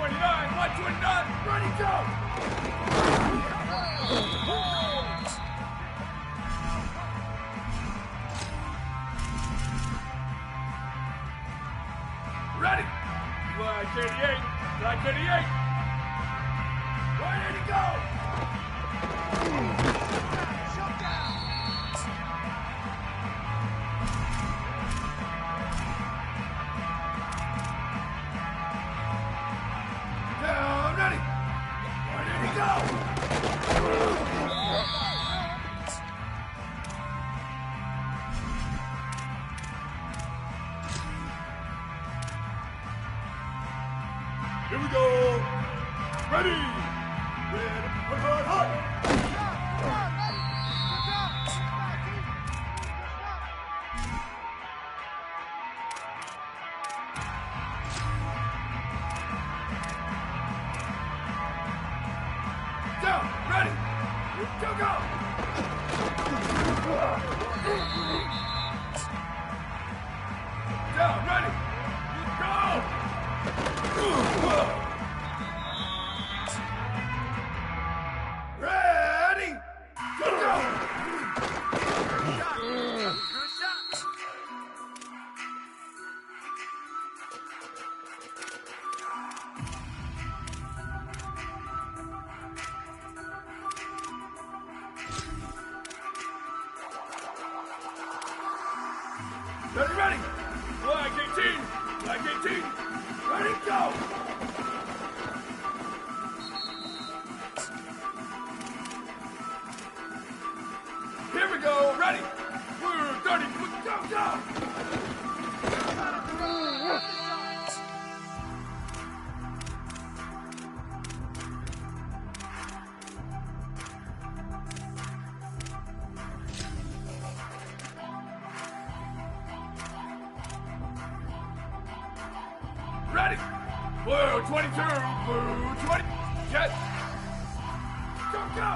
129, 129, ready, go! Ready! Flag 88, flag 88. Ready to go! Shut down! Down, ready! Ready to go! Here we go! Ready! Red, hot, hot! Down, ready! Go, go! Down, ready! Go! Ready! Go, go! Ready, ready! Flag 18! Flag 18! Ready, go! Here we go, ready! We're 30, go, go! Ready! Blue 22, blue 20, jet! Go, go!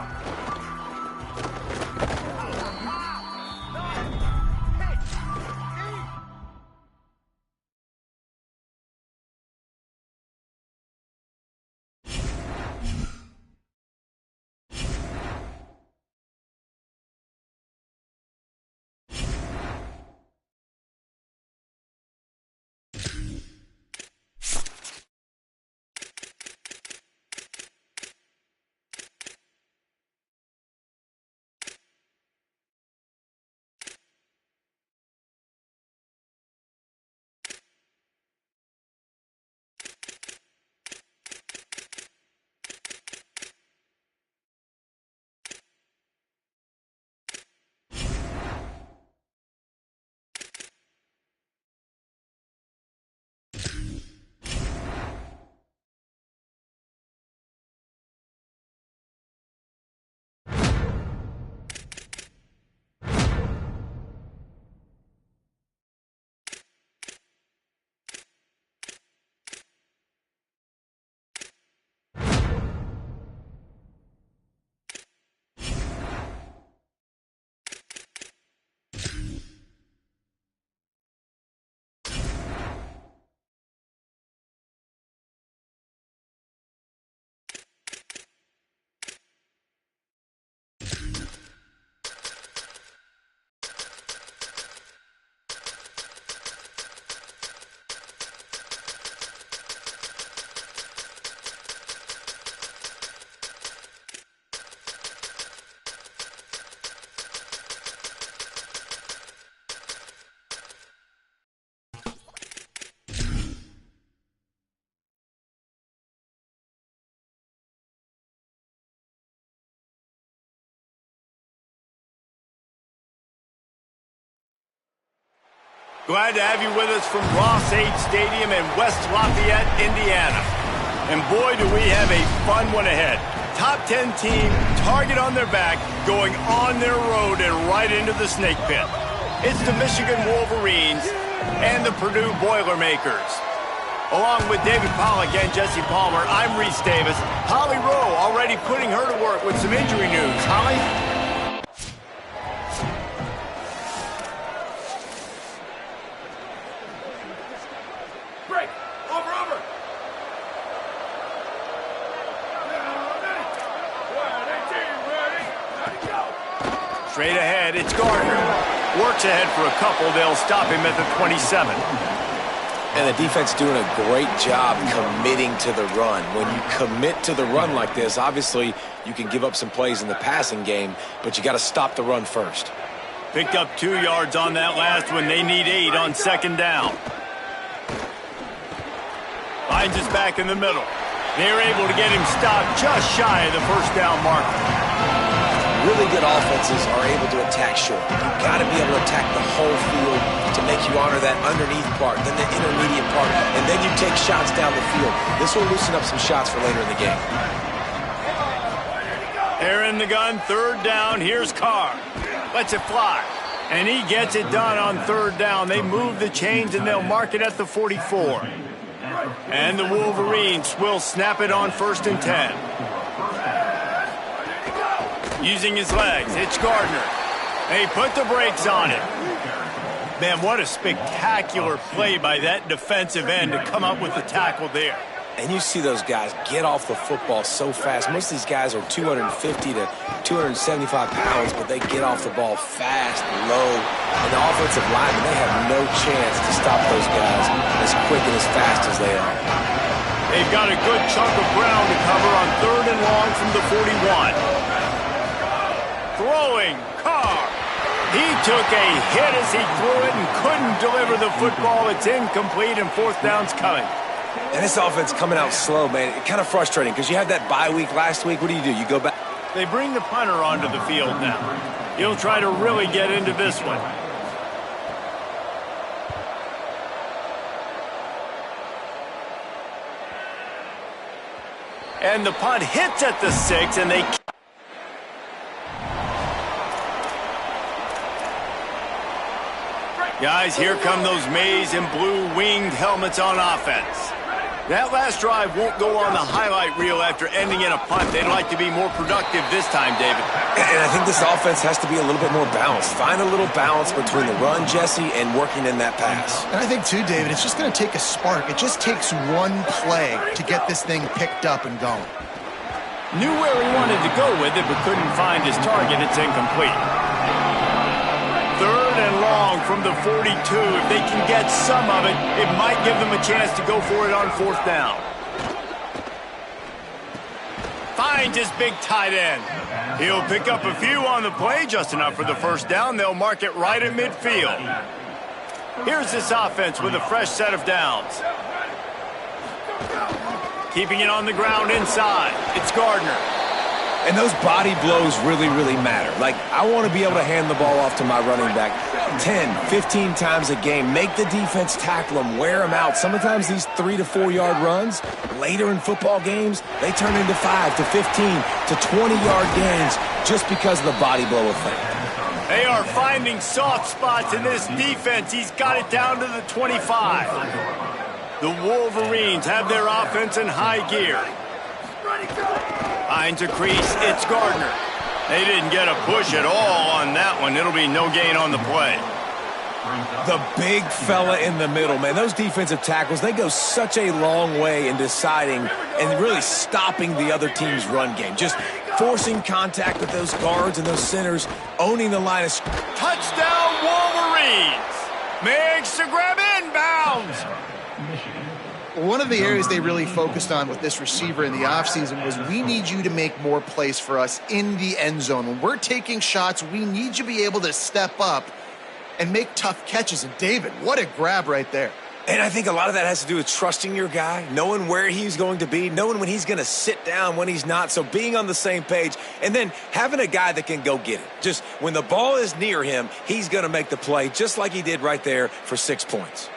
Glad to have you with us from Ross H. Stadium in West Lafayette, Indiana. And boy, do we have a fun one ahead. Top 10 team, target on their back, going on their road and right into the snake pit. It's the Michigan Wolverines and the Purdue Boilermakers. Along with David Pollack and Jesse Palmer, I'm Reese Davis. Holly Rowe already putting her to work with some injury news. Holly? Break! Over, over! Straight ahead, it's Gardner. Works ahead for a couple. They'll stop him at the 27. And the defense doing a great job committing to the run. When you commit to the run like this, obviously you can give up some plays in the passing game, but you got to stop the run first. Picked up 2 yards on that last one. They need 8 on second down. Finds us back in the middle. They're able to get him stopped just shy of the first down marker. Really good offenses are able to attack short. You've got to be able to attack the whole field to make you honor that underneath part, then the intermediate part, and then you take shots down the field. This will loosen up some shots for later in the game. They're in the gun, third down. Here's Carr. Lets it fly. And he gets it done on third down. They move the chains, and they'll mark it at the 44. And the Wolverines will snap it on 1st and 10. Using his legs, it's Gardner. They put the brakes on it. Man, what a spectacular play by that defensive end to come up with the tackle there. And you see those guys get off the football so fast. Most of these guys are 250 to 275 pounds, but they get off the ball fast, low. And the offensive linemen, they have no chance to stop those guys as quick and as fast as they are. They've got a good chunk of ground to cover on third and long from the 41. Throwing, Carr. He took a hit as he threw it and couldn't deliver the football. It's incomplete, and 4th down's coming. And this offense coming out slow, man. It's kind of frustrating because you had that bye week last week. What do? You go back. They bring the punter onto the field now. He'll try to really get into this one. And the punt hits at the 6, and they... Guys, here come those maize and blue winged helmets on offense. That last drive won't go on the highlight reel after ending in a punt. They'd like to be more productive this time, David. And I think this offense has to be a little bit more balanced. Find a little balance between the run, Jesse, and working in that pass. And I think, too, David, it's just going to take a spark. It just takes one play to get this thing picked up and going. Knew where he wanted to go with it, but couldn't find his target. It's incomplete. Third and long from the 42. If they can get some of it, it might give them a chance to go for it on 4th down. Finds his big tight end. He'll pick up a few on the play, just enough for the 1st down. They'll mark it right at midfield. Here's this offense with a fresh set of downs. Keeping it on the ground inside. It's Gardner. And those body blows really, really matter. Like, I want to be able to hand the ball off to my running back 10, 15 times a game. Make the defense tackle them, wear them out. Sometimes these 3 to 4 yard runs, later in football games, they turn into 5 to 15 to 20-yard gains just because of the body blow effect. They are finding soft spots in this defense. He's got it down to the 25. The Wolverines have their offense in high gear. Finds a crease, it's Gardner. They didn't get a push at all on that one. It'll be no gain on the play. The big fella in the middle, man. Those defensive tackles, they go such a long way in deciding and really stopping the other team's run game. Just forcing contact with those guards and those centers, owning the line of... Touchdown, Wolverines! Makes the grab inbounds! One of the areas they really focused on with this receiver in the offseason was we need you to make more plays for us in the end zone. When we're taking shots, we need you to be able to step up and make tough catches. And David, what a grab right there. And I think a lot of that has to do with trusting your guy, knowing where he's going to be, knowing when he's going to sit down, when he's not. So being on the same page, and then having a guy that can go get it. Just when the ball is near him, he's going to make the play just like he did right there for 6 points.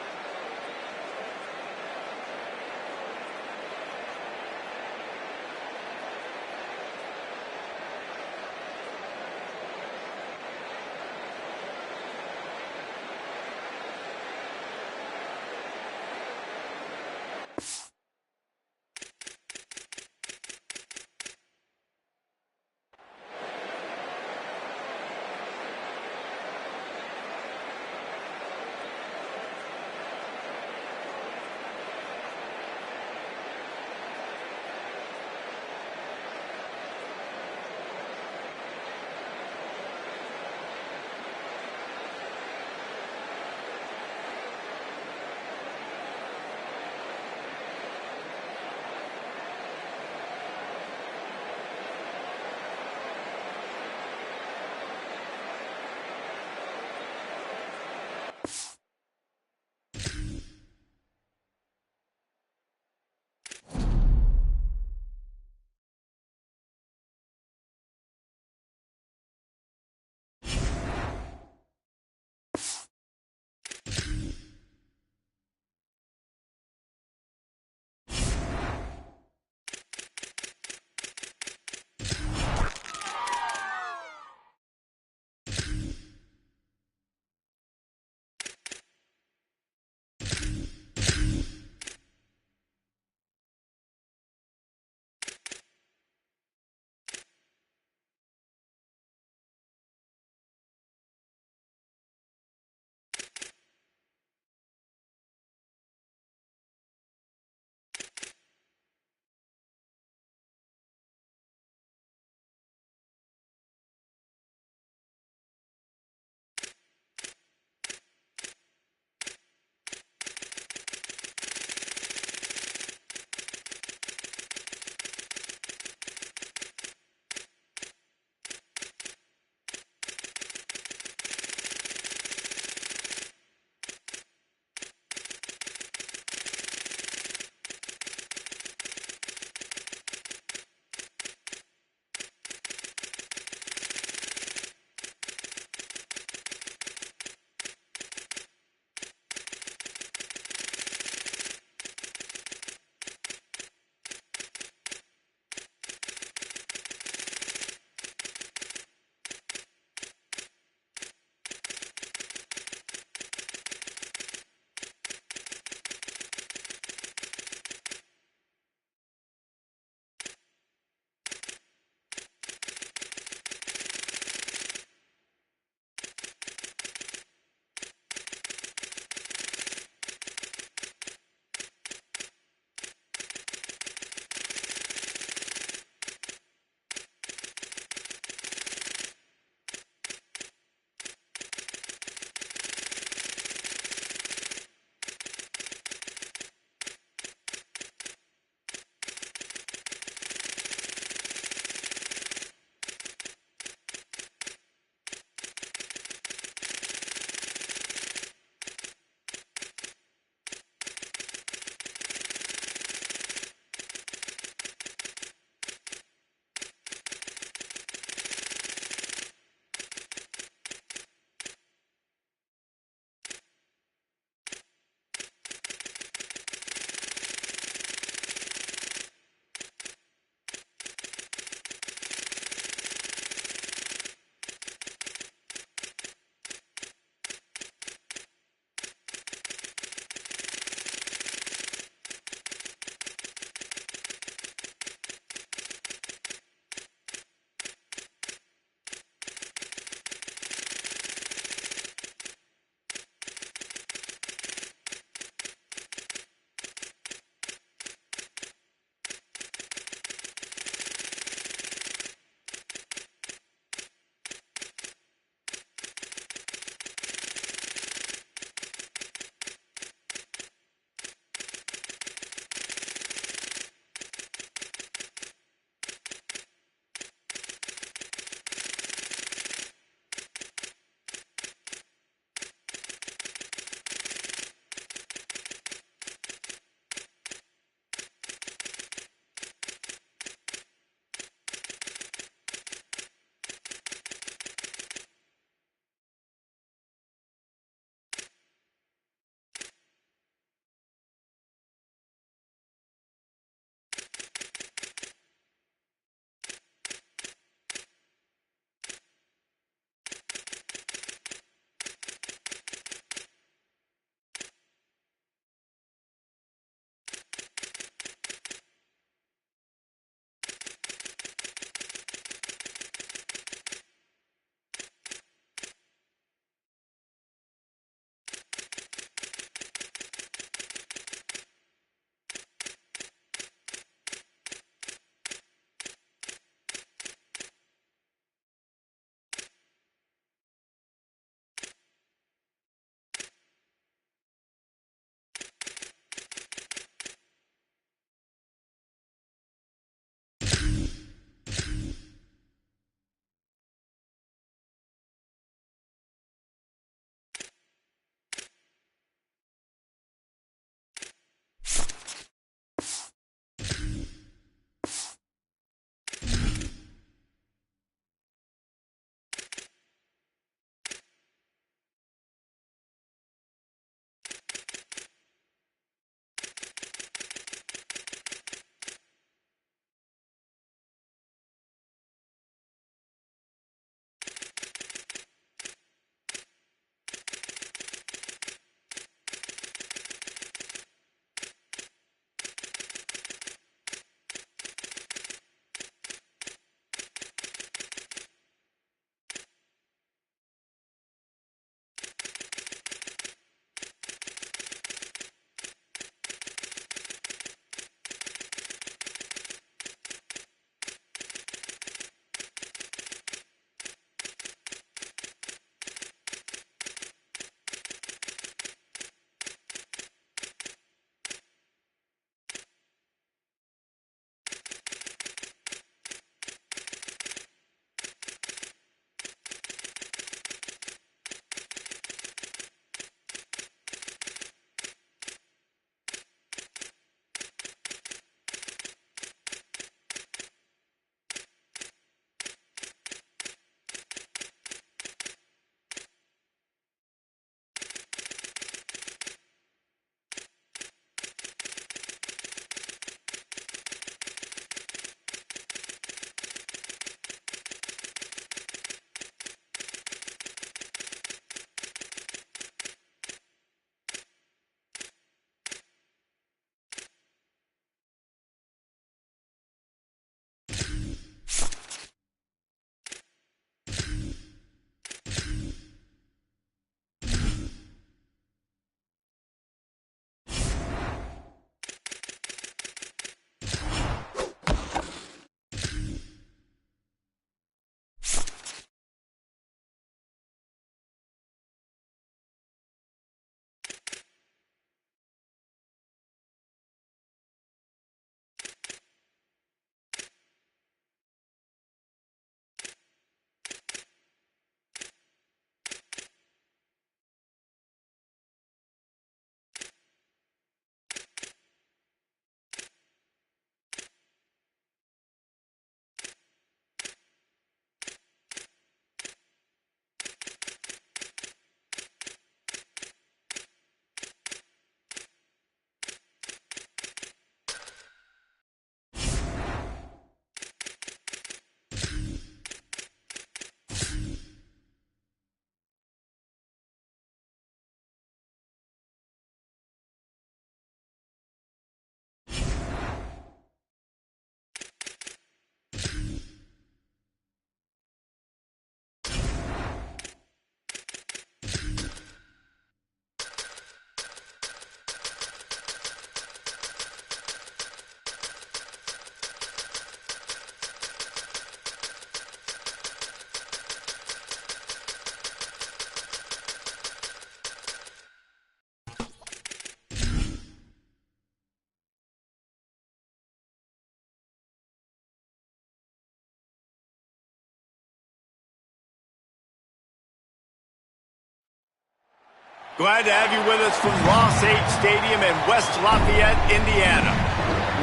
Glad to have you with us from Ross 8 Stadium in West Lafayette, Indiana.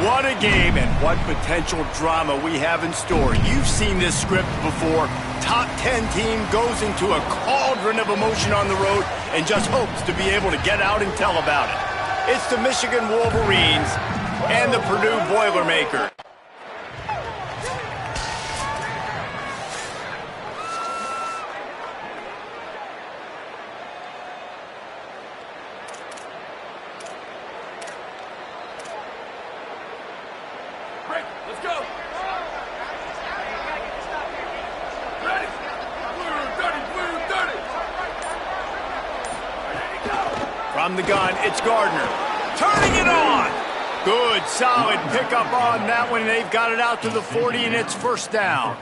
What a game and what potential drama we have in store. You've seen this script before. Top 10 team goes into a cauldron of emotion on the road and just hopes to be able to get out and tell about it. It's the Michigan Wolverines and the Purdue Boilermakers. Let's go! Ready! Blue 30! Ready to go! From the gun, it's Gardner. Turning it on! Good, solid pickup on that one. They've got it out to the 40, and it's first down.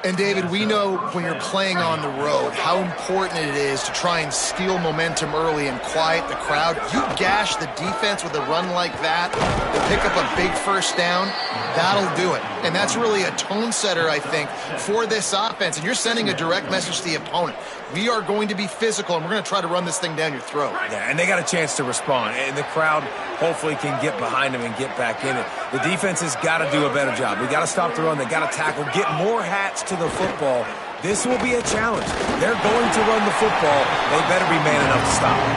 And David, we know when you're playing on the road how important it is to try and steal momentum early and quiet the crowd. You gash the defense with a run like that to pick up a big first down, that'll do it. And that's really a tone setter, I think, for this offense. And you're sending a direct message to the opponent. We are going to be physical, and we're going to try to run this thing down your throat. Yeah, and they got a chance to respond, and the crowd hopefully can get behind them and get back in it. The defense has got to do a better job. We got to stop the run. They got to tackle, get more hats to the football. This will be a challenge. They're going to run the football. They better be man enough to stop it.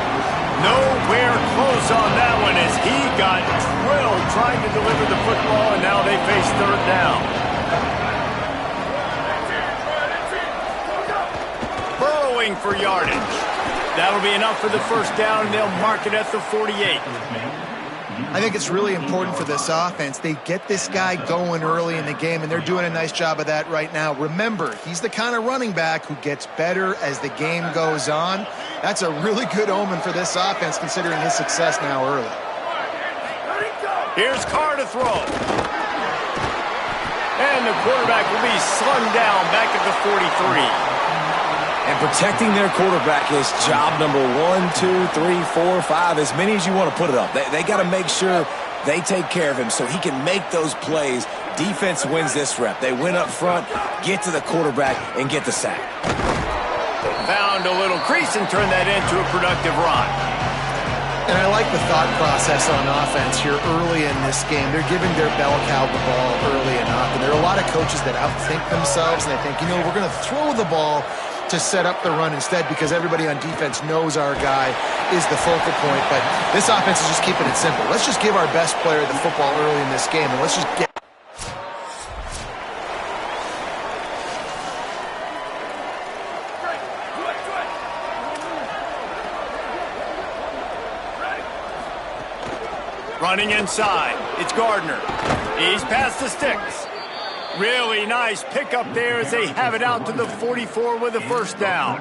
Nowhere close on that one as he got drilled trying to deliver the football, and now they face third down. Burrowing for yardage. That'll be enough for the first down, and they'll mark it at the 48. I think it's really important for this offense. They get this guy going early in the game, and they're doing a nice job of that right now. Remember, he's the kind of running back who gets better as the game goes on. That's a really good omen for this offense, considering his success now early. Here's Carr to throw. And the quarterback will be slung down back at the 43. And protecting their quarterback is job number 1, 2, 3, 4, 5, as many as you want to put it up. They got to make sure they take care of him so he can make those plays. Defense wins this rep. They win up front, get to the quarterback, and get the sack. Found a little crease and turned that into a productive run. And I like the thought process on offense here early in this game. They're giving their bell cow the ball early enough. And there are a lot of coaches that outthink themselves, and they think, you know, we're going to throw the ball to set up the run instead because everybody on defense knows our guy is the focal point. But this offense is just keeping it simple. Let's just give our best player the football early in this game, and let's just get... Running inside, it's Gardner. He's past the sticks. Really nice pickup there as they have it out to the 44 with a first down.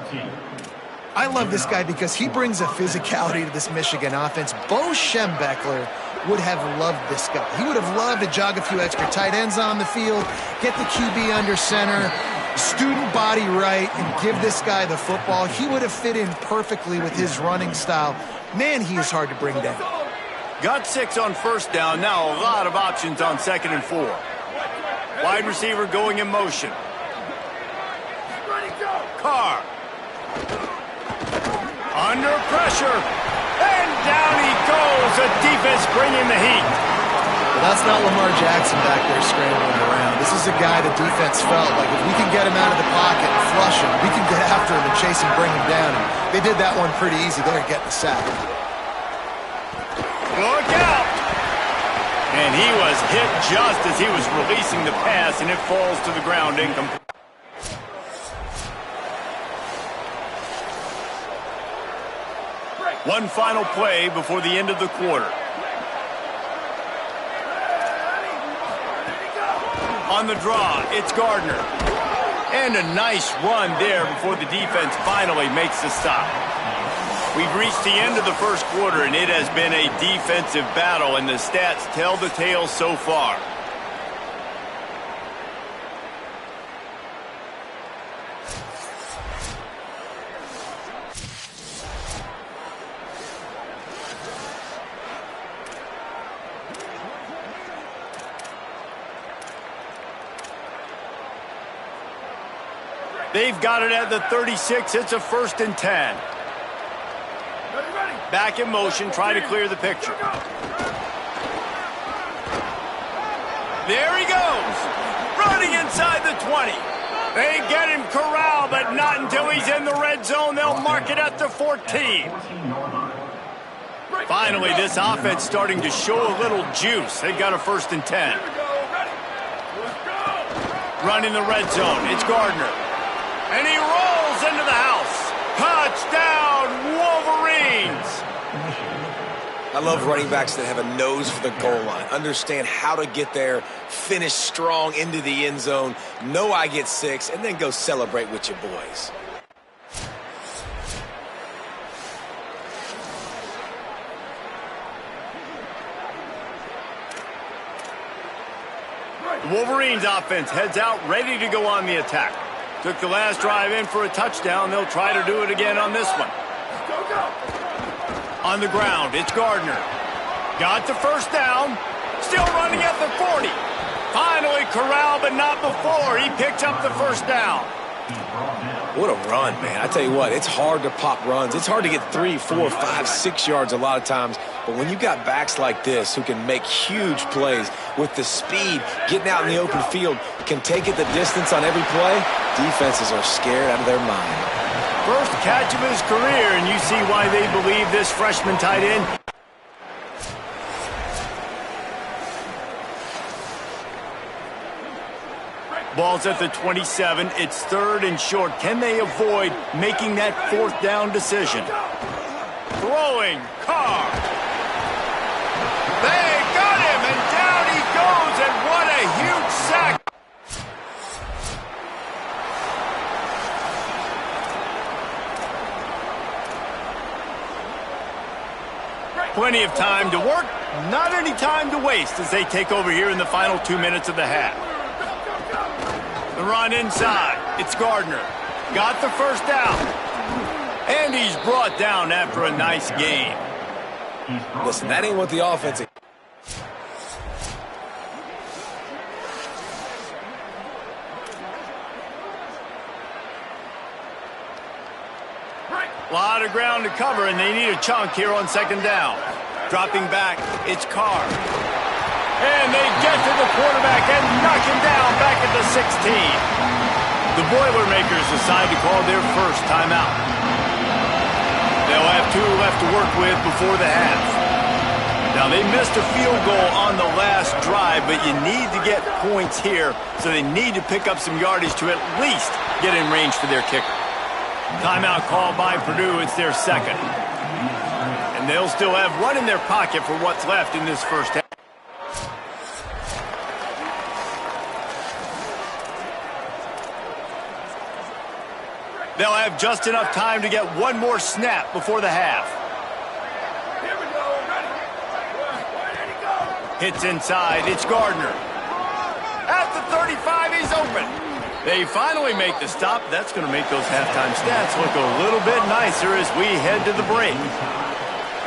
I love this guy because he brings a physicality to this Michigan offense. Bo Schembechler would have loved this guy. He would have loved to jog a few extra tight ends on the field, get the QB under center, student body right, and give this guy the football. He would have fit in perfectly with his running style. Man, he is hard to bring down. Got 6 on first down. Now a lot of options on 2nd and 4. Wide receiver going in motion. Carr. Under pressure. And down he goes. The defense bringing the heat. But that's not Lamar Jackson back there scrambling around. This is a guy the defense felt like if we can get him out of the pocket and flush him, we can get after him and chase him, bring him down. And they did that one pretty easy there, getting the sack. Look out! And he was hit just as he was releasing the pass, and it falls to the ground incomplete. One final play before the end of the quarter. On the draw, it's Gardner. And a nice run there before the defense finally makes the stop. We've reached the end of the first quarter, and it has been a defensive battle, and the stats tell the tale so far. They've got it at the 36. It's a 1st and 10. Back in motion, trying to clear the picture. There he goes. Running inside the 20. They get him corralled, but not until he's in the red zone. They'll mark it at the 14. Finally, this offense starting to show a little juice. They got a 1st and 10. Running the red zone. It's Gardner. And he rolls into the house. Touchdown, Wolverines! I love running backs that have a nose for the goal line, understand how to get there, finish strong into the end zone, know I get 6, and then go celebrate with your boys. The Wolverines offense heads out, ready to go on the attack. Took the last drive in for a touchdown. They'll try to do it again on this one. On the ground, it's Gardner. Got the 1st down. Still running at the 40. Finally corralled, but not before. He picks up the 1st down. What a run, man. I tell you what, it's hard to pop runs. It's hard to get 3, 4, 5, 6 yards a lot of times. But when you've got backs like this who can make huge plays with the speed, getting out in the open field, can take it the distance on every play, defenses are scared out of their mind. First catch of his career, and you see why they believe this freshman tight end. Ball's at the 27. It's 3rd and short. Can they avoid making that 4th down decision? Throwing, Carr. They got him, and down he goes, and what a huge sack. Plenty of time to work, not any time to waste as they take over here in the final 2 minutes of the half. The run inside. It's Gardner. Got the 1st down. And he's brought down after a nice gain. Listen, that ain't what the offense is. A lot of ground to cover, and they need a chunk here on 2nd down. Dropping back, it's Carr. And they get to the quarterback and knock him down back at the 16. The Boilermakers decide to call their 1st timeout. They'll have 2 left to work with before the half. Now, they missed a field goal on the last drive, but you need to get points here, so they need to pick up some yardage to at least get in range for their kicker. Timeout called by Purdue. It's their 2nd. And they'll still have 1 in their pocket for what's left in this 1st half. They'll have just enough time to get 1 more snap before the half. Here we go. Ready. Where did he go? Hits inside. It's Gardner. At the 35, he's open. They finally make the stop. That's going to make those halftime stats look a little bit nicer as we head to the break.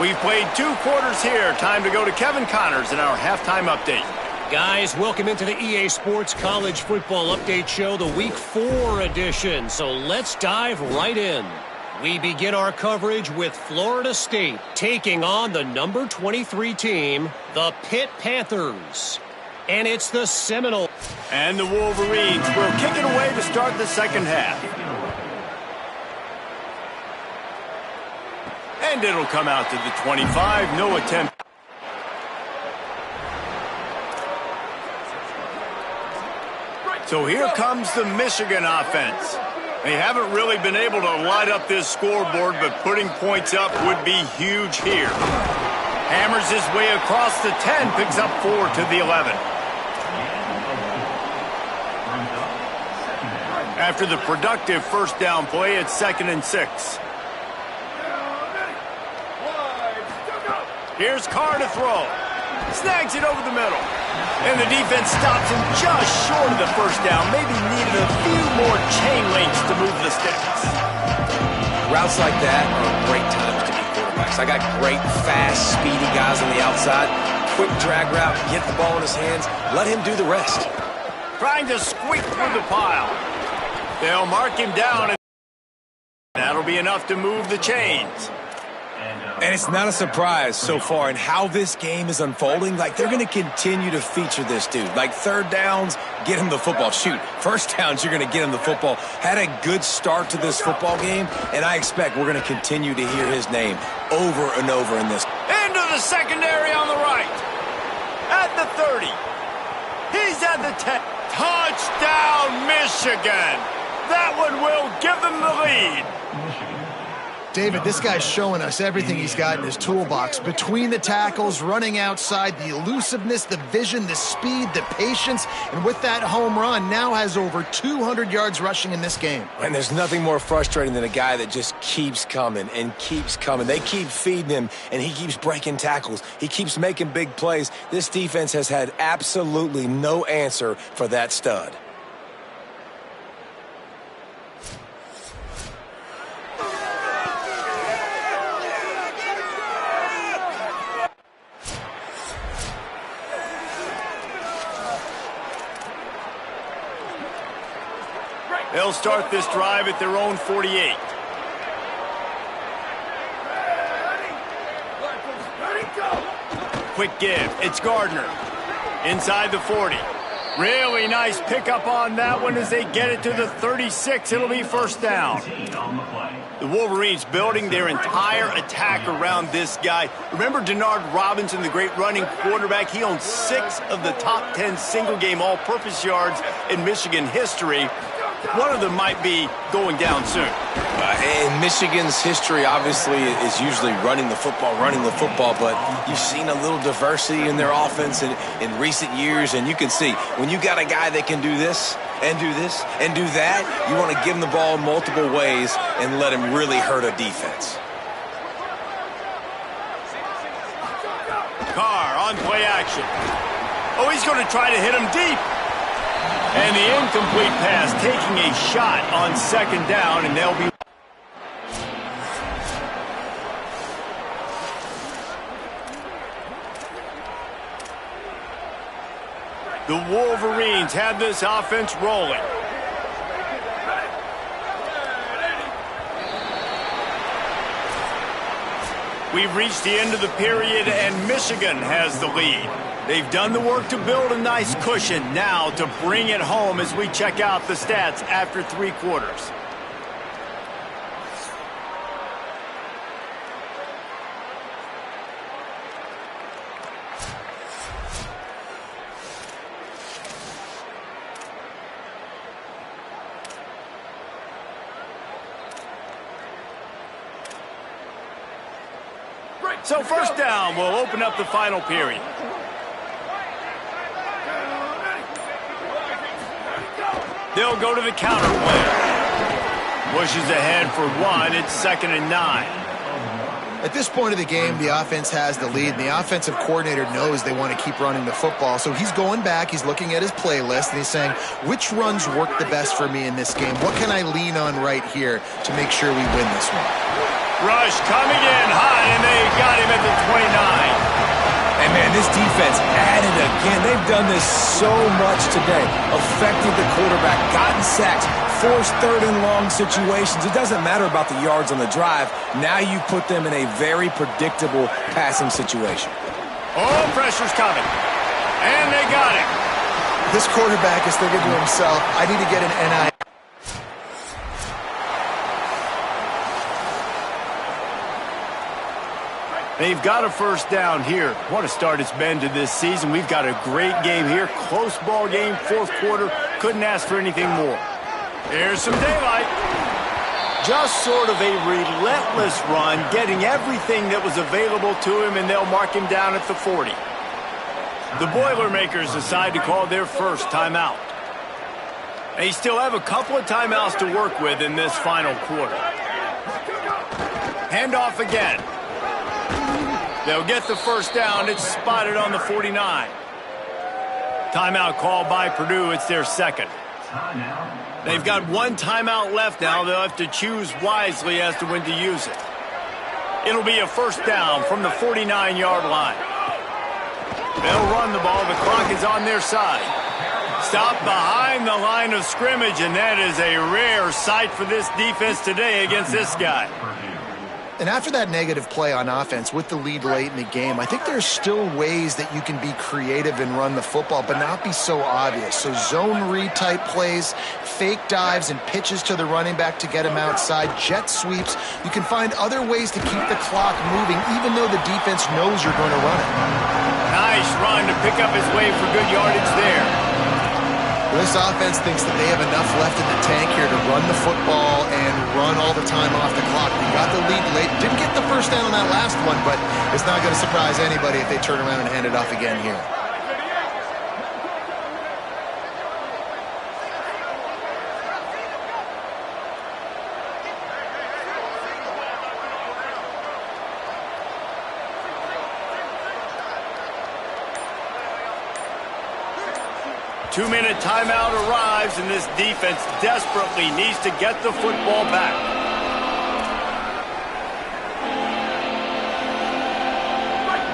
We've played 2 quarters here. Time to go to Kevin Connors in our halftime update. Guys, welcome into the EA Sports College Football Update Show, the Week 4 edition. So let's dive right in. We begin our coverage with Florida State taking on the number 23 team, the Pitt Panthers. And it's the Seminoles. And the Wolverines will kick it away to start the 2nd half. And it'll come out to the 25. No attempt. So here comes the Michigan offense. They haven't really been able to light up this scoreboard, but putting points up would be huge here. Hammers his way across the 10, picks up 4 to the 11. After the productive 1st down play, it's 2nd and 6. Here's Carr to throw. Snags it over the middle. And the defense stops him just short of the 1st down. Maybe needed a few more chain links to move the sticks. Routes like that are great times to be quarterbacks. I got great, fast, speedy guys on the outside. Quick drag route, get the ball in his hands, let him do the rest. Trying to squeak through the pile. They'll mark him down, and that'll be enough to move the chains. And it's not a surprise so far in how this game is unfolding. Like, they're going to continue to feature this dude. Like, third downs, get him the football. Shoot, first downs, you're going to get him the football. Had a good start to this football game, and I expect we're going to continue to hear his name over and over in this. Into the secondary on the right. At the 30. He's at the 10. Touchdown, Michigan. That one will give them the lead. David, this guy's showing us everything he's got in his toolbox. Between the tackles, running outside, the elusiveness, the vision, the speed, the patience, and with that home run, now has over 200 yards rushing in this game. And there's nothing more frustrating than a guy that just keeps coming and keeps coming. They keep feeding him, and he keeps breaking tackles. He keeps making big plays. This defense has had absolutely no answer for that stud. They'll start this drive at their own 48. Quick give. It's Gardner. Inside the 40. Really nice pickup on that one as they get it to the 36. It'll be first down. The Wolverines building their entire attack around this guy. Remember Denard Robinson, the great running quarterback? He owns 6 of the top 10 single-game all-purpose yards in Michigan history. One of them might be going down soon. In Michigan's history, obviously, is usually running the football, but you've seen a little diversity in their offense in recent years, and you can see when you got a guy that can do this and do this and do that, you want to give him the ball multiple ways and let him really hurt a defense. Carr on play action. Oh, he's going to try to hit him deep. And the incomplete pass taking a shot on second down, and they'll be... The Wolverines have this offense rolling. We've reached the end of the period, and Michigan has the lead. They've done the work to build a nice cushion. Now to bring it home as we check out the stats after 3 quarters. So first down will open up the final period. They'll go to the counter play. Bushes ahead for 1. It's 2nd and 9. At this point of the game, the offense has the lead, and the offensive coordinator knows they want to keep running the football. So he's going back, he's looking at his playlist, and he's saying, which runs work the best for me in this game? What can I lean on right here to make sure we win this one? Rush coming in high, and they got him at the 29. And, man, this defense added again. They've done this so much today. Affected the quarterback, gotten sacks, forced 3rd and long situations. It doesn't matter about the yards on the drive. Now you put them in a very predictable passing situation. Oh, pressure's coming. And they got it. This quarterback is thinking to himself, I need to get an NI. They've got a first down here. What a start it's been to this season. We've got a great game here. Close ball game, 4th quarter. Couldn't ask for anything more. Here's some daylight. Just sort of a relentless run, getting everything that was available to him, and they'll mark him down at the 40. The Boilermakers decide to call their first timeout. They still have a couple of timeouts to work with in this final quarter. Handoff again. They'll get the first down. It's spotted on the 49. Timeout called by Purdue. It's their 2nd. They've got 1 timeout left now. They'll have to choose wisely as to when to use it. It'll be a first down from the 49-yard line. They'll run the ball. The clock is on their side. Stopped behind the line of scrimmage, and that is a rare sight for this defense today against this guy. And after that negative play on offense with the lead late in the game, I think there's still ways that you can be creative and run the football, but not be so obvious. So zone read type plays, fake dives and pitches to the running back to get him outside, jet sweeps. You can find other ways to keep the clock moving, even though the defense knows you're going to run it. Nice run to pick up his way for good yardage there. This offense thinks that they have enough left in the tank here to run the football and run all the time off the clock. They got the lead late. Didn't get the first down on that last one, but it's not going to surprise anybody if they turn around and hand it off again here. 2-minute timeout arrives, and this defense desperately needs to get the football back.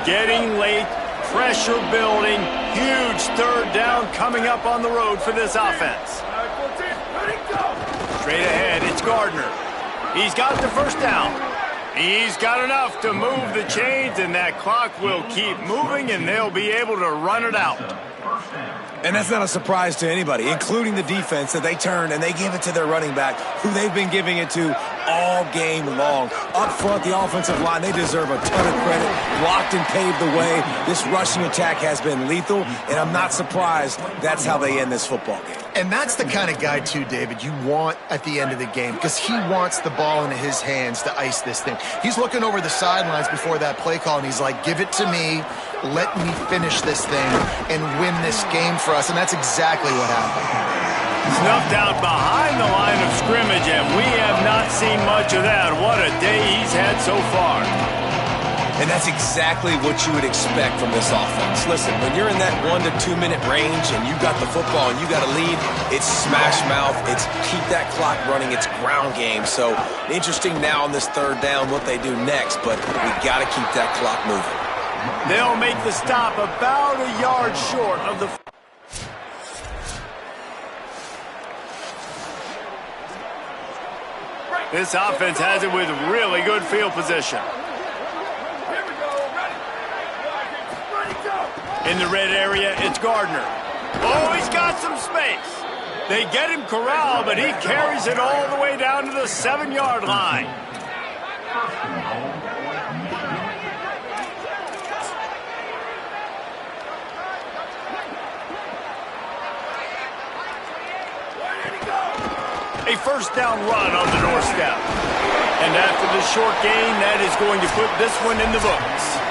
Getting late, pressure building, huge third down coming up on the road for this offense. Straight ahead, it's Gardner. He's got the first down. He's got enough to move the chains, and that clock will keep moving, and they'll be able to run it out. And that's not a surprise to anybody, including the defense, that they turned and they give it to their running back, who they've been giving it to all game long. Up front, the offensive line, they deserve a ton of credit. Blocked and paved the way. This rushing attack has been lethal, and I'm not surprised that's how they end this football game. And that's the kind of guy, too, David, you want at the end of the game, because he wants the ball into his hands to ice this thing. He's looking over the sidelines before that play call, and he's like, give it to me, let me finish this thing, and win this game for us. And that's exactly what happened. Snuffed out behind the line of scrimmage, and we have not seen much of that. What a day he's had so far. And that's exactly what you would expect from this offense. Listen, when you're in that 1 to 2 minute range and you got the football and you got a lead, it's smash mouth, it's keep that clock running, it's ground game. So interesting now on this third down what they do next, but we got to keep that clock moving. They'll make the stop about a yard short of the... This offense has it with really good field position. In the red area, it's Gardner. Oh, he's got some space. They get him corralled, but he carries it all the way down to the 7-yard line. A first down run on the doorstep. And after the short gain, that is going to put this one in the books.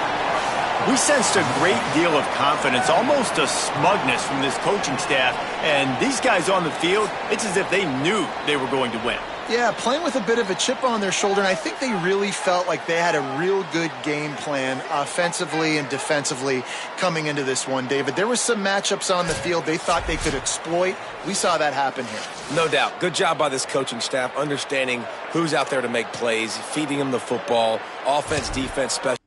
We sensed a great deal of confidence, almost a smugness from this coaching staff. And these guys on the field, it's as if they knew they were going to win. Yeah, playing with a bit of a chip on their shoulder, and I think they really felt like they had a real good game plan offensively and defensively coming into this one, David. There were some matchups on the field they thought they could exploit. We saw that happen here. No doubt. Good job by this coaching staff, understanding who's out there to make plays, feeding them the football, offense, defense, special.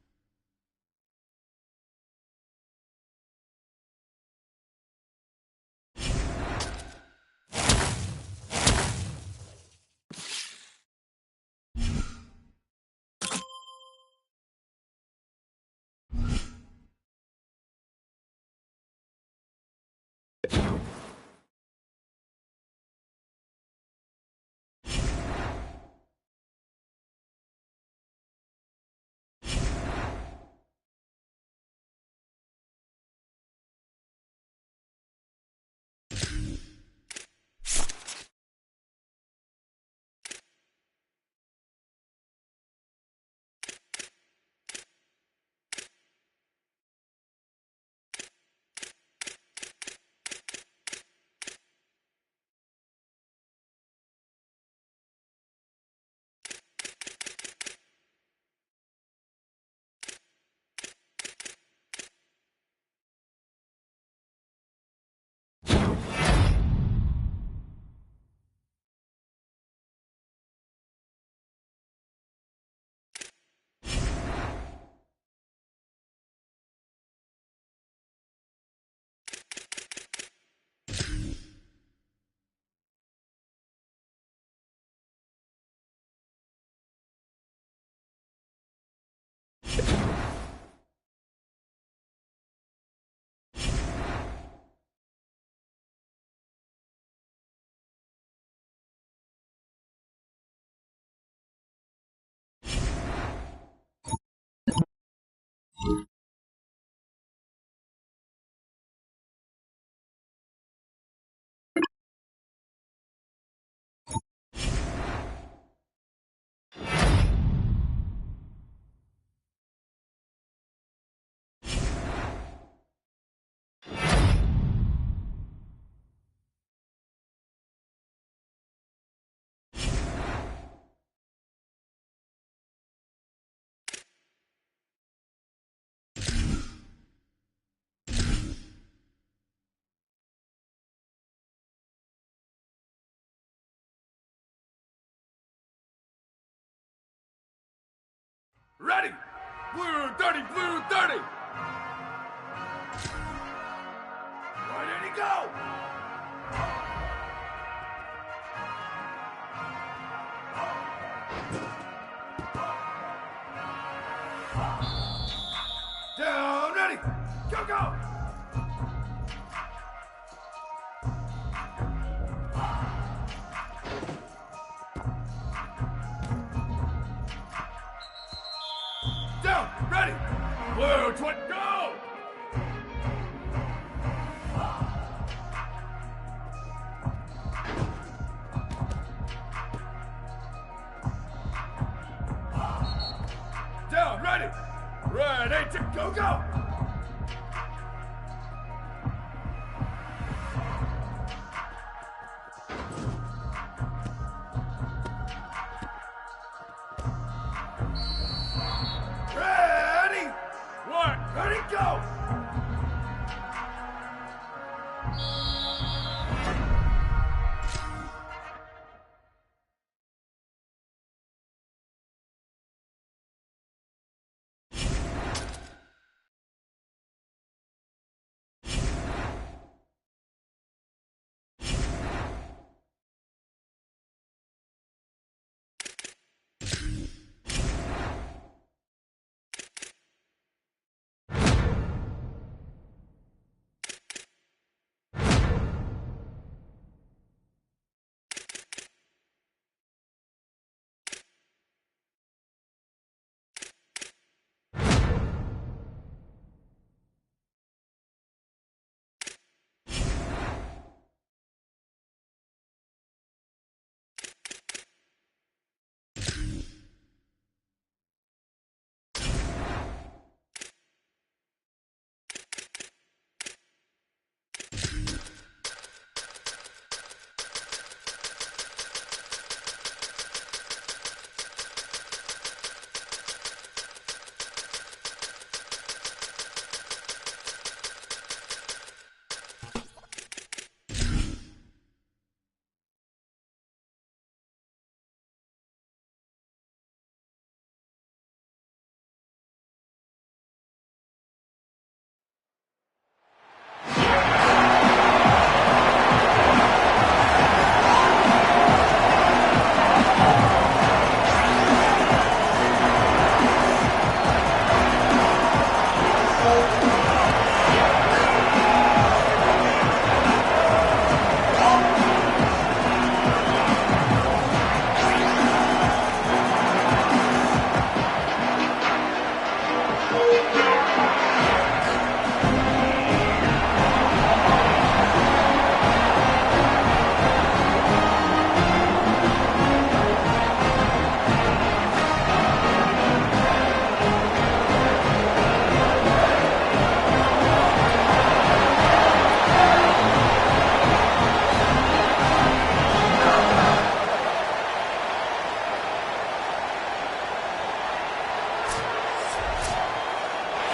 Ready! Blue 30, blue 30! Where did he go? Down, ready! Go, go! Down, ready! Blue 20, go! Down, ready! Ready to go, go! Ready! One, ready, go!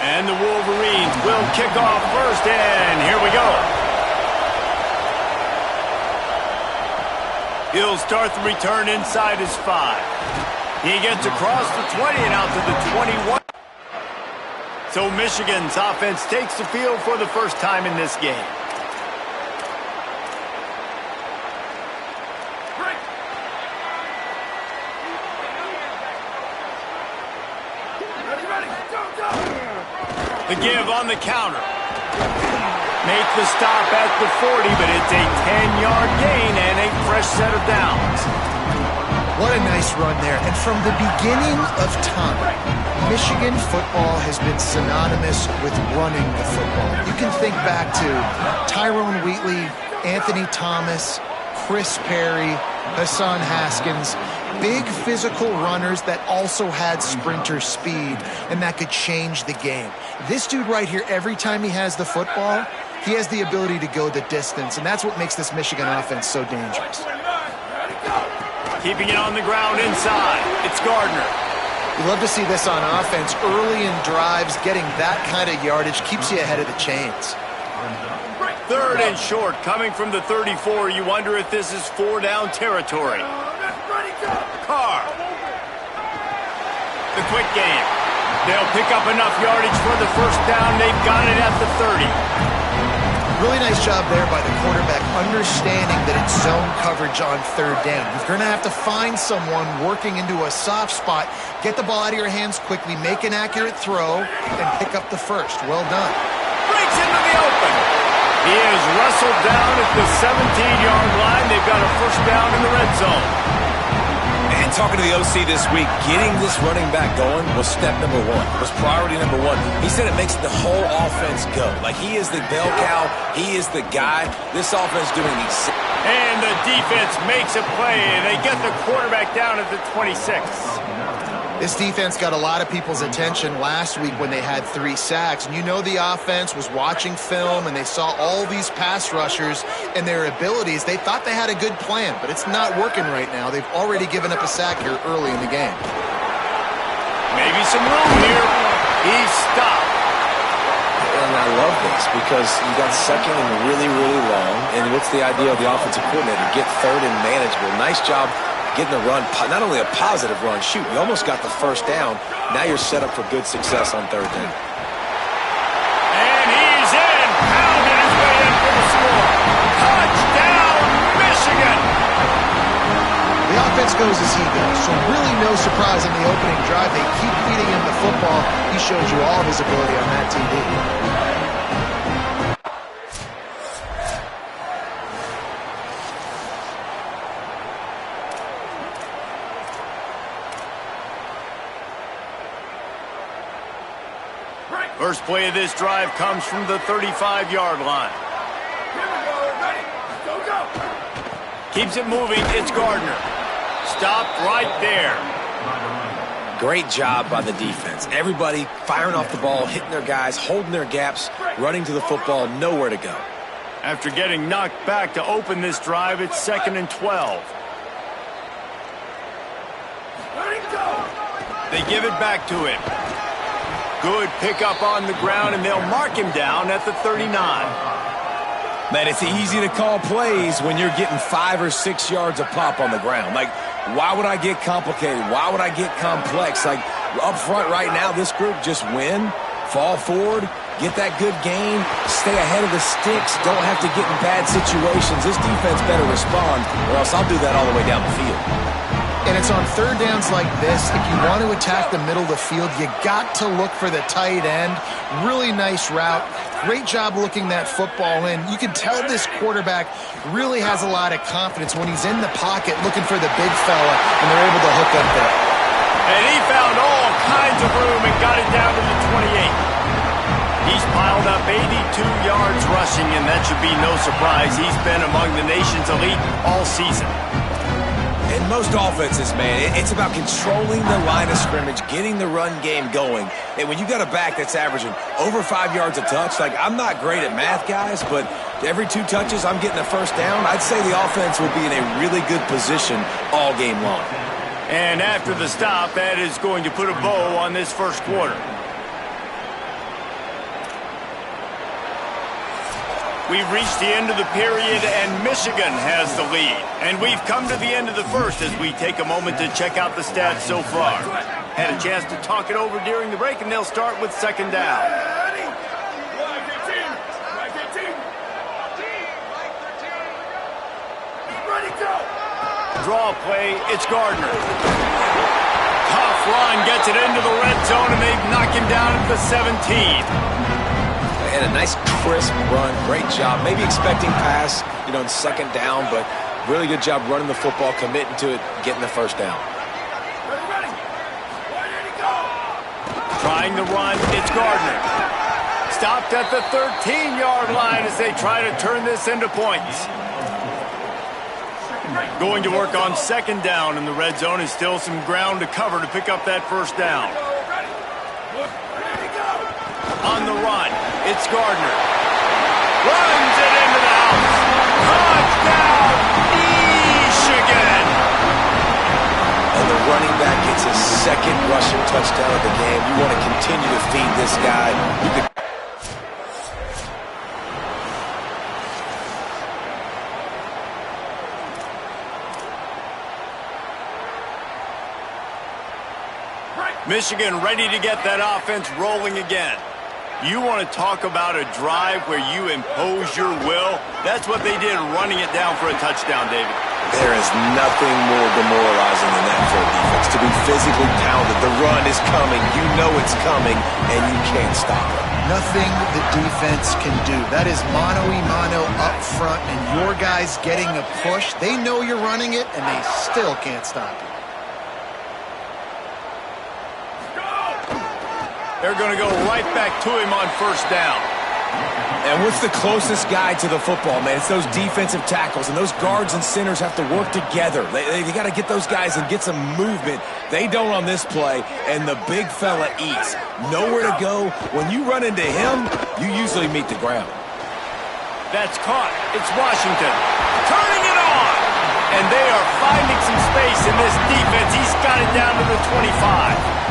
And the Wolverines will kick off first, and here we go. He'll start the return inside his 5. He gets across the 20 and out to the 21. So Michigan's offense takes the field for the first time in this game. The give on the counter. Make the stop at the 40, but it's a 10-yard gain and a fresh set of downs. What a nice run there. And from the beginning of time, Michigan football has been synonymous with running the football. You can think back to Tyrone Wheatley, Anthony Thomas, Chris Perry, Hassan Haskins, big physical runners that also had sprinter speed and that could change the game. This dude right here, every time he has the football, he has the ability to go the distance, and that's what makes this Michigan offense so dangerous. Keeping it on the ground inside. It's Gardner. You love to see this on offense. Early in drives, getting that kind of yardage keeps you ahead of the chains. 3rd and short, coming from the 34. You wonder if this is 4-down territory. Carr. The quick game. They'll pick up enough yardage for the first down. They've got it at the 30. Really nice job there by the quarterback, understanding that it's zone coverage on 3rd down. You're going to have to find someone working into a soft spot, get the ball out of your hands quickly, make an accurate throw, and pick up the first. Well done. Breaks into the open. He is wrestled down at the 17-yard line. They've got a first down in the red zone. And talking to the OC this week, getting this running back going was step number 1, was priority number 1. He said it makes the whole offense go. Like, he is the bell cow. He is the guy. This offense doing these. And the defense makes a play. They get the quarterback down at the 26. This defense got a lot of people's attention last week when they had 3 sacks. And you know the offense was watching film, and they saw all these pass rushers and their abilities. They thought they had a good plan, but it's not working right now. They've already given up a sack here early in the game. Maybe some room here. He's stopped. And I love this because you got 2nd and really, really long. And what's the idea of the offensive coordinator? Get 3rd and manageable. Nice job getting the run, not only a positive run, shoot, you almost got the first down. Now you're set up for good success on 3rd down. And he's in, pounding his way in for the score. Touchdown, Michigan! The offense goes as he goes, so really no surprise in the opening drive. They keep feeding him the football. He shows you all of his ability on that TV. First play of this drive comes from the 35-yard line. Here we go. Ready? Go, go. Keeps it moving. It's Gardner. Stopped right there. Great job by the defense. Everybody firing off the ball, hitting their guys, holding their gaps, running to the football, nowhere to go. After getting knocked back to open this drive, it's 2nd and 12. Ready, go. They give it back to him. Good pickup on the ground, and they'll mark him down at the 39. Man, it's easy to call plays when you're getting 5 or 6 yards a pop on the ground. Like, why would I get complicated? Why would I get complex? Like, up front right now, this group just win, fall forward, get that good gain, stay ahead of the sticks, don't have to get in bad situations. This defense better respond, or else I'll do that all the way down the field. And it's on 3rd downs like this. If you want to attack the middle of the field, you got to look for the tight end. Really nice route. Great job looking that football in. You can tell this quarterback really has a lot of confidence when he's in the pocket looking for the big fella, and they're able to hook up there. And he found all kinds of room and got it down to the 28. He's piled up 82 yards rushing, and that should be no surprise. He's been among the nation's elite all season. In most offenses, man, it's about controlling the line of scrimmage, getting the run game going. And when you got a back that's averaging over 5 yards a touch, like, I'm not great at math, guys, but every 2 touches I'm getting a first down, I'd say the offense will be in a really good position all game long. And after the stop, that is going to put a bow on this first quarter. We've reached the end of the period, and Michigan has the lead. And we've come to the end of the first as we take a moment to check out the stats so far. Had a chance to talk it over during the break, and they'll start with 2nd down. Ready? Flag 18. Flag 18. Ready, go. Draw play, it's Gardner. Tough run, gets it into the red zone, and they knock him down at the 17. And a nice crisp run, great job. Maybe expecting pass, in 2nd down, but Really good job running the football, committing to it, getting the first down. Ready. Where did he go? Trying the run, it's Gardner. Stopped at the 13-yard line as they try to turn this into points. Going to work on second down in the red zone, and still some ground to cover to pick up that first down. On the run, it's Gardner. Runs it into the house. Touchdown, Michigan! And the running back gets his second rushing touchdown of the game. You want to continue to feed this guy. You could. Michigan ready to get that offense rolling again. You want to talk about a drive where you impose your will? That's what they did, running it down for a touchdown, David. There is nothing more demoralizing than that for a defense. To be physically pounded, the run is coming, you know it's coming, and you can't stop it. Nothing the defense can do. That is mano-a-mano up front, and your guys getting a push. They know you're running it, and they still can't stop it. They're going to go right back to him on first down. And what's the closest guy to the football, man? It's those defensive tackles, and those guards and centers have to work together. They got to get those guys and get some movement. They don't on this play, and the big fella eats. Nowhere to go. When you run into him, you usually meet the ground. That's caught. It's Washington. Turning it on. And they are finding some space in this defense. He's got it down to the 25.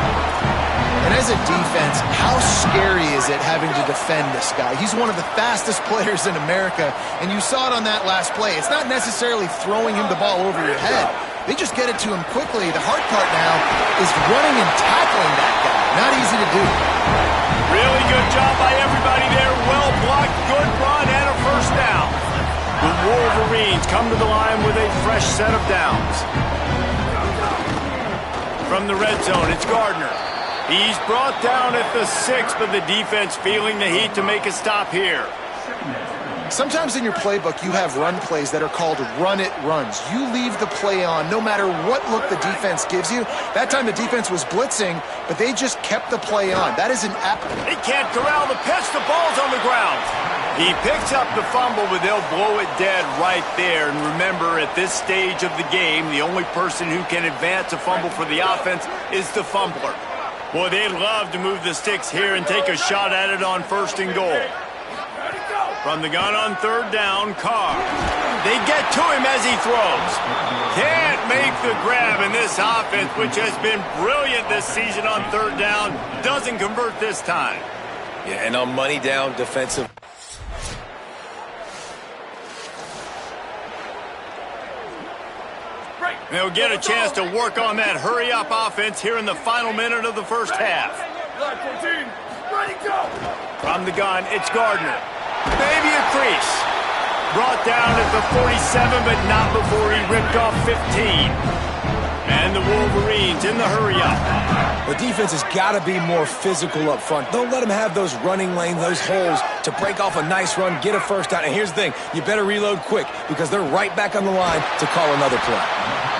And as a defense, how scary is it having to defend this guy? He's one of the fastest players in America, and you saw it on that last play. It's not necessarily throwing him the ball over your head. They just get it to him quickly. The hard part now is running and tackling that guy. Not easy to do. Really good job by everybody there. Well blocked, good run, and a first down. The Wolverines come to the line with a fresh set of downs. From the red zone, it's Gardner. He's brought down at the 6, but the defense feeling the heat to make a stop here. Sometimes in your playbook, you have run plays that are called run-it runs. You leave the play on no matter what look the defense gives you. That time the defense was blitzing, but they just kept the play on. That is an They can't corral the pitch. The ball's on the ground. He picks up the fumble, but they'll blow it dead right there. And remember, at this stage of the game, the only person who can advance a fumble for the offense is the fumbler. Boy, they'd love to move the sticks here and take a shot at it on first and goal. From the gun on third down, Carr. They get to him as he throws. Can't make the grab, in this offense, which has been brilliant this season on third down, doesn't convert this time. Yeah, and on money down, defensive. They'll get a chance to work on that hurry-up offense here in the final minute of the first half. Line 14, ready, go! From the gun, it's Gardner. Maybe a crease. Brought down at the 47, but not before he ripped off 15. And the Wolverines in the hurry-up. The defense has got to be more physical up front. Don't let them have those running lanes, those holes to break off a nice run, get a first down. And here's the thing, you better reload quick because they're right back on the line to call another play.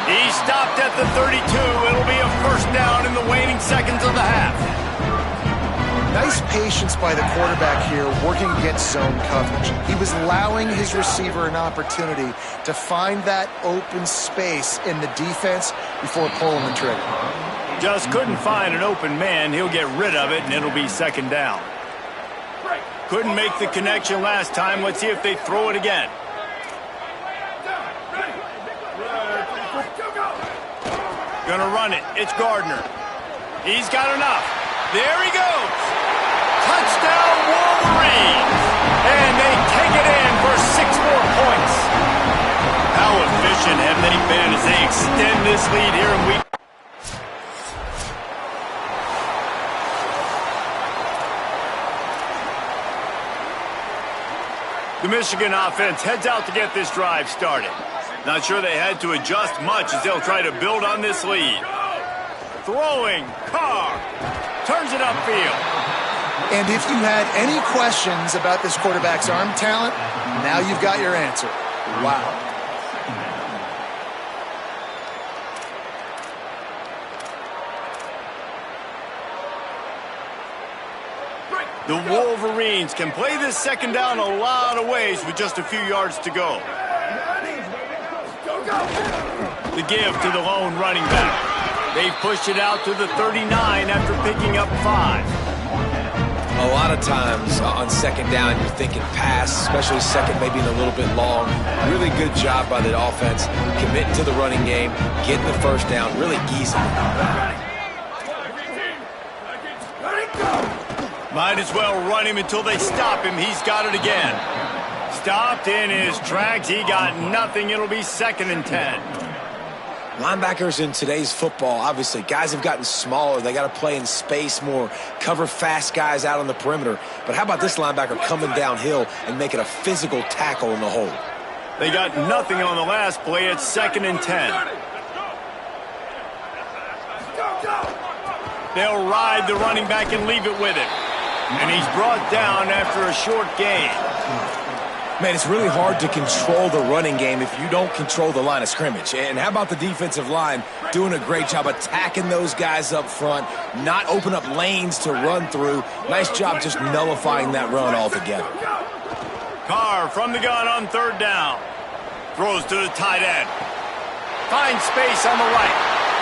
He stopped at the 32. It'll be a first down in the waning seconds of the half. Nice patience by the quarterback here working against zone coverage. He was allowing his receiver an opportunity to find that open space in the defense before pulling the trigger. Just couldn't find an open man. He'll get rid of it, and it'll be second down. Couldn't make the connection last time. Let's see if they throw it again. Gonna run it. It's Gardner. He's got enough. There he goes. Touchdown, Wolverines. And they take it in for 6 more points. How efficient have they been as they extend this lead here in week? The Michigan offense heads out to get this drive started. Not sure they had to adjust much as they'll try to build on this lead. Throwing, Carr, turns it upfield. And if you had any questions about this quarterback's arm talent, now you've got your answer. Wow. The Wolverines can play this second down a lot of ways with just a few yards to go. The give to the lone running back. They've pushed it out to the 39 after picking up 5. A lot of times on second down, you're thinking pass, especially second, maybe a little bit long. Really good job by the offense, committing to the running game, getting the first down, really easy. Might as well run him until they stop him. He's got it again. Stopped in his tracks. He got nothing. It'll be 2nd and 10. Linebackers in today's football, obviously, guys have gotten smaller. They got to play in space more, cover fast guys out on the perimeter. But how about this linebacker coming downhill and making a physical tackle in the hole? They got nothing on the last play. It's 2nd and 10. They'll ride the running back and leave it with him. And he's brought down after a short gain. Man, it's really hard to control the running game if you don't control the line of scrimmage. And how about the defensive line doing a great job attacking those guys up front, not open up lanes to run through. Nice job just nullifying that run altogether. Carr from the gun on 3rd down. Throws to the tight end. Finds space on the right.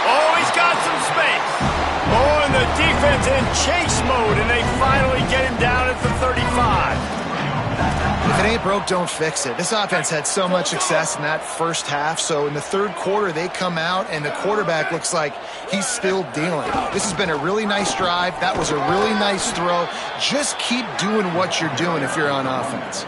Oh, he's got some space. Oh, and the defense in chase mode, and they finally get him down at the 35. If it ain't broke, don't fix it. This offense had so much success in that first half, so in the 3rd quarter, they come out, and the quarterback looks like he's still dealing. This has been a really nice drive. That was a really nice throw. Just keep doing what you're doing if you're on offense.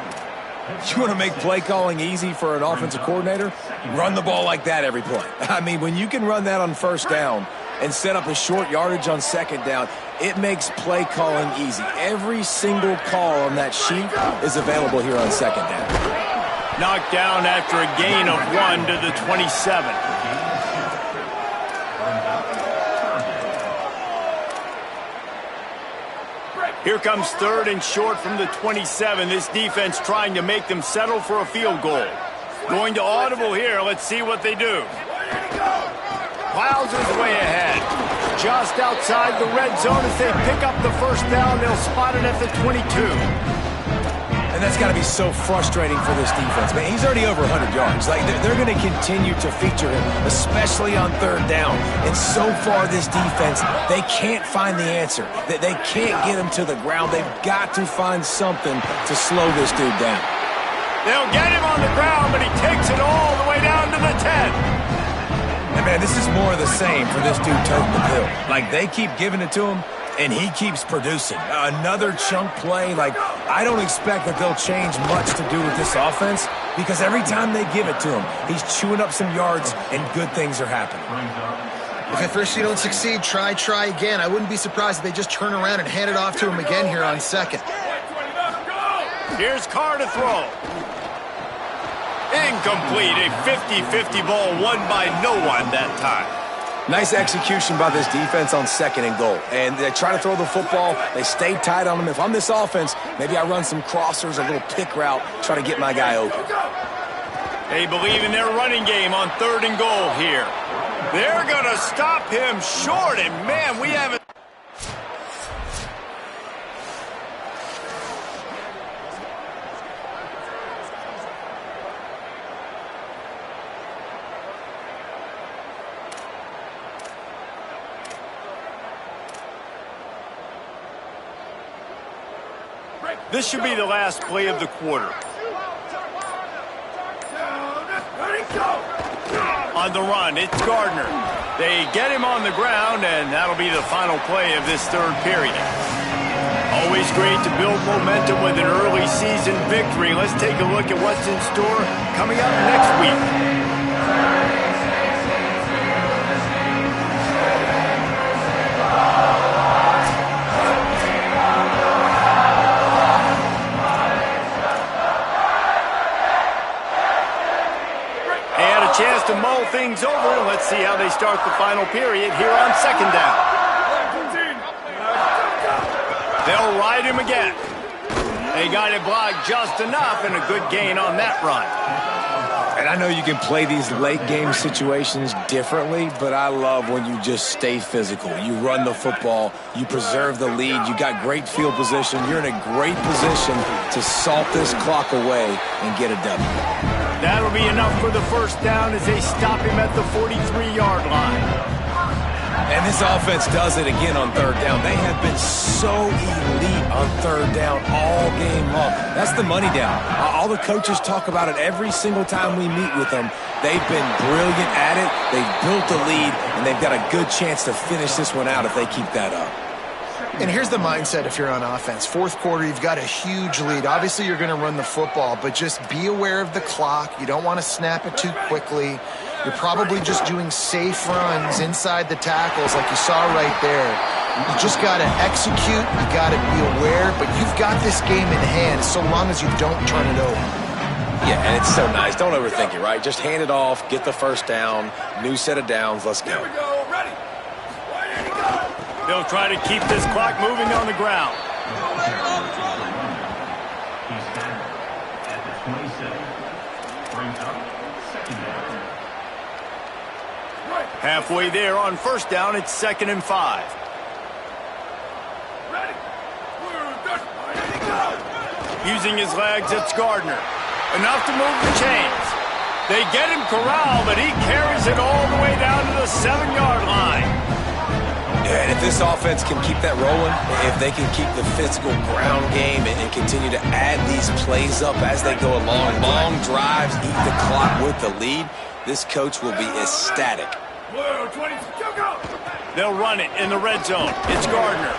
You want to make play calling easy for an offensive coordinator? Run the ball like that every play. I mean, when you can run that on 1st down and set up a short yardage on 2nd down, it makes play calling easy. Every single call on that sheet is available here on 2nd down. Knocked down after a gain of 1 to the 27. Here comes 3rd and short from the 27. This defense trying to make them settle for a field goal. Going to audible here. Let's see what they do. Plows his way ahead. Just outside the red zone as they pick up the 1st down. They'll spot it at the 22. And that's got to be so frustrating for this defense. Man, he's already over 100 yards. Like, they're going to continue to feature him, especially on 3rd down. And so far, this defense, they can't find the answer. They can't get him to the ground. They've got to find something to slow this dude down. They'll get him on the ground, but he takes it all the way down to the 10. And man, this is more of the same for this dude toting the pill. Like, they keep giving it to him, and he keeps producing. Another chunk play. Like, I don't expect that they'll change much to do with this offense because every time they give it to him, he's chewing up some yards, and good things are happening. If at first you don't succeed, try again. I wouldn't be surprised if they just turn around and hand it off to him again here on 2nd. Here's Carr to throw. Incomplete. A 50-50 ball won by no one that time. Nice execution by this defense on 2nd and goal. And they try to throw the football. They stay tight on him. If I'm this offense, maybe I run some crossers, a little pick route, try to get my guy open. They believe in their running game on 3rd and goal here. They're going to stop him short, and man, we haven't. This should be the last play of the quarter. On the run, it's Gardner. They get him on the ground, and that'll be the final play of this 3rd period. Always great to build momentum with an early season victory. Let's take a look at what's in store coming up next week. Chance to mull things over, and let's see how they start the final period here on 2nd down. They'll ride him again. They got it blocked just enough, and a good gain on that run. And I know you can play these late game situations differently, but I love when you just stay physical. You run the football, you preserve the lead, you got great field position, you're in a great position to salt this clock away and get a W. That'll be enough for the first down as they stop him at the 43-yard line. And this offense does it again on third down. They have been so elite on third down all game long. That's the money down. All the coaches talk about it every single time we meet with them. They've been brilliant at it. They've built the lead, and they've got a good chance to finish this one out if they keep that up. And here's the mindset if you're on offense. Fourth quarter, you've got a huge lead. Obviously, you're going to run the football, but just be aware of the clock. You don't want to snap it too quickly. You're probably just doing safe runs inside the tackles like you saw right there. You just got to execute. You got to be aware, but you've got this game in hand so long as you don't turn it over. Yeah, and it's so nice. Don't overthink it, right? Just hand it off, get the first down, new set of downs, let's go. Here we go, ready. Ready to go. They'll try to keep this clock moving on the ground. He's down at the 27. Brings up second down. Halfway there on first down, it's 2nd and 5. Ready. Ready to go. Using his legs, it's Gardner. Enough to move the chains. They get him corralled, but he carries it all the way down to the 7-yard line. Yeah, and if this offense can keep that rolling, if they can keep the physical ground game and continue to add these plays up as they go along, long drives, eat the clock with the lead, this coach will be ecstatic. Whoa, 20, go. They'll run it in the red zone. It's Gardner.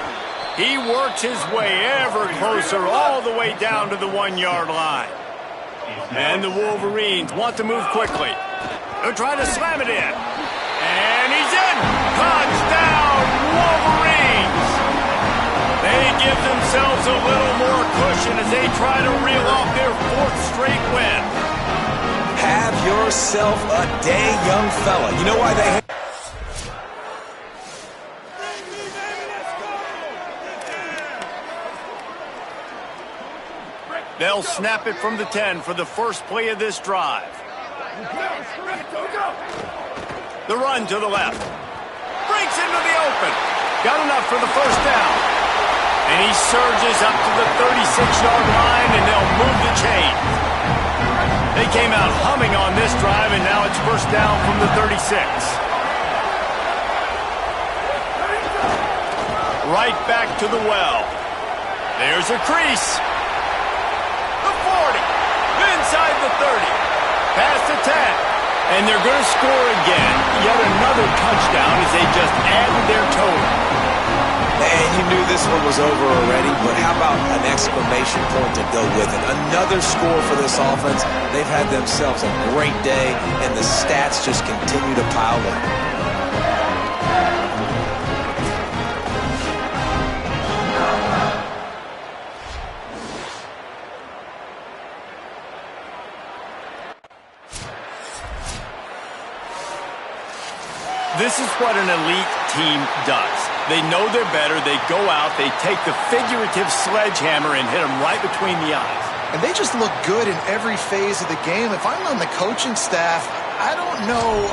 He works his way ever closer all the way down to the 1-yard line. And the Wolverines want to move quickly. They'll try to slam it in. And he's in. Touchdown, Wolverines. They give themselves a little more cushion as they try to reel off their 4th straight win. Have yourself a day, young fella. You know why they... They'll snap it from the 10 for the first play of this drive. Go. The run to the left. Breaks into the open. Got enough for the first down. And he surges up to the 36-yard line, and they'll move the chain. They came out humming on this drive, and now it's first down from the 36. Right back to the well. There's a crease. The 40. Inside the 30. Past the 10. And they're going to score again. Yet another touchdown as they just added their total. And you knew this one was over already, but how about an exclamation point to go with it? Another score for this offense. They've had themselves a great day, and the stats just continue to pile up. This is what an elite team does. They know they're better. They go out. They take the figurative sledgehammer and hit them right between the eyes. And they just look good in every phase of the game. If I'm on the coaching staff, I don't know